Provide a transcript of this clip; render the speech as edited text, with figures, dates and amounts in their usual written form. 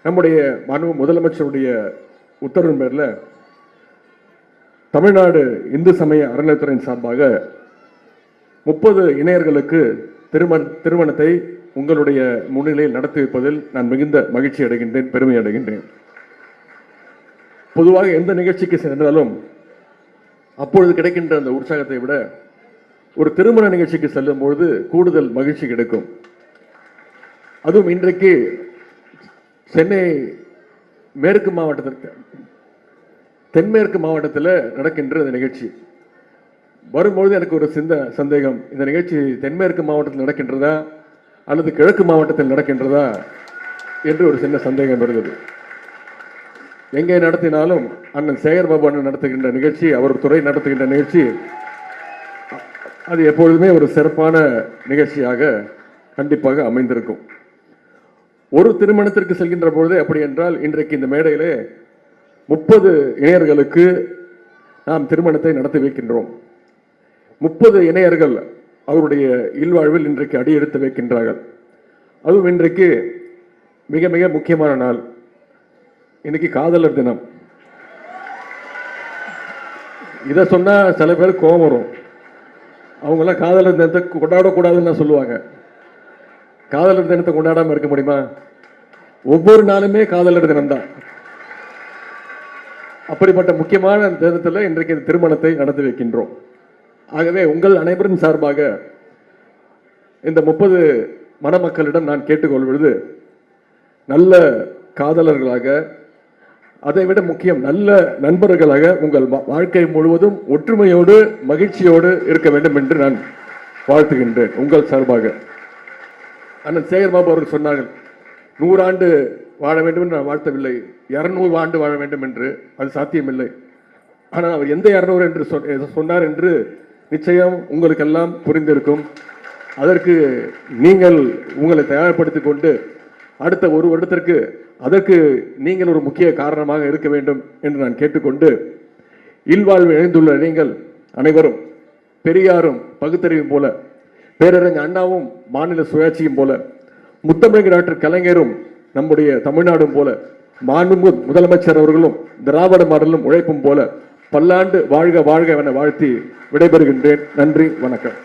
நம்முடைய மாண்பு முதலமைச்சருடைய உத்தரவின் பேரில் தமிழ்நாடு இந்து சமய அறநிலையத்துறையின் சார்பாக 30 இணையர்களுக்கு திருமணத்தை உங்களுடைய முன்னிலையில் நடத்தி வைப்பதில் நான் மிகுந்த மகிழ்ச்சி அடைகின்றேன், பெருமை அடைகின்றேன். பொதுவாக எந்த நிகழ்ச்சிக்கு சென்றாலும் அப்பொழுது கிடைக்கின்ற அந்த உற்சாகத்தை விட ஒரு திருமண நிகழ்ச்சிக்கு செல்லும் பொழுது கூடுதல் மகிழ்ச்சி கிடைக்கும். அதுவும் இன்றைக்கு சென்னை மேற்கு மாவட்டத்திற்கு தென்மேற்கு மாவட்டத்தில் நடக்கின்ற இந்த நிகழ்ச்சி வரும்பொழுது எனக்கு ஒரு சந்தேகம், இந்த நிகழ்ச்சி தென்மேற்கு மாவட்டத்தில் நடக்கின்றதா அல்லது கிழக்கு மாவட்டத்தில் நடக்கின்றதா என்று ஒரு சின்ன சந்தேகம் வருகிறது. எங்கே நடத்தினாலும் அண்ணன் சேகர்பாபு அண்ணன் நடத்துகின்ற நிகழ்ச்சி, அவர் துறை நடத்துகின்ற நிகழ்ச்சி, அது எப்பொழுதுமே ஒரு சிறப்பான நிகழ்ச்சியாக கண்டிப்பாக அமைந்திருக்கும். ஒரு திருமணத்திற்கு செல்கின்ற பொழுதே அப்படி என்றால், இன்றைக்கு இந்த மேடையிலே 30 இணையர்களுக்கு நாம் திருமணத்தை நடத்தி வைக்கின்றோம். 30 இணையர்கள் அவருடைய இல்வாழ்வில் இன்றைக்கு அடியெடுத்து வைக்கின்றார்கள். அதுவும் இன்றைக்கு மிக மிக முக்கியமான நாள். இன்னைக்கு காதலர் தினம். இதை சொன்னா சில பேர் கோபம் வரும். அவங்கெல்லாம் காதலர் தினத்தை கொண்டாடக்கூடாதுன்னு சொல்லுவாங்க. காதலர் தினத்தை கொண்டாடாம இருக்க முடியுமா? ஒவ்வொரு நாளுமே காதலர் தினம்தான். அப்படிப்பட்ட முக்கியமான தினத்தில் இன்றைக்கு இந்த திருமணத்தை நடத்தி வைக்கின்றோம். ஆகவே உங்கள் அனைவரின் சார்பாக இந்த 30 மணமக்களிடம் நான் கேட்டுக்கொள்வது, நல்ல காதலர்களாக, அதைவிட முக்கியம் நல்ல நண்பர்களாக உங்கள் வாழ்க்கை முழுவதும் ஒற்றுமையோடு மகிழ்ச்சியோடு இருக்க வேண்டும் என்று நான் வாழ்த்துகின்றேன். உங்கள் சார்பாக அண்ணன் சேகர்பாபு அவர்கள் சொன்னார்கள், 100 ஆண்டு வாழ வேண்டும் என்று நான் வாழ்த்தவில்லை, 200 ஆண்டு வாழ வேண்டும் என்று. அது சாத்தியமில்லை. ஆனால் அவர் எந்த 200 என்று சொன்னார் என்று நிச்சயம் உங்களுக்கெல்லாம் புரிந்திருக்கும். அதற்கு நீங்கள் உங்களை தயார்படுத்திக் கொண்டு அடுத்த ஒரு வருடத்திற்கு அதற்கு நீங்கள் ஒரு முக்கிய காரணமாக இருக்க வேண்டும் என்று நான் கேட்டுக்கொண்டு, இல்வாழ்வு இணைந்துள்ள நீங்கள் அனைவரும் பெரியாரும் பகுத்தறிவும் போல, பேரறிஞர் அண்ணாவும் மாநில சுயாட்சியும் போல, முத்தமிழ் டாக்டர் கலைஞரும் நம்முடைய தமிழ்நாடும் போல, மாண்பு முதலமைச்சர் அவர்களும் திராவிட மாடலும் உழைப்பும் போல பல்லாண்டு வாழ்க வாழ்க என வாழ்த்தி விடைபெறுகின்றேன். நன்றி, வணக்கம்.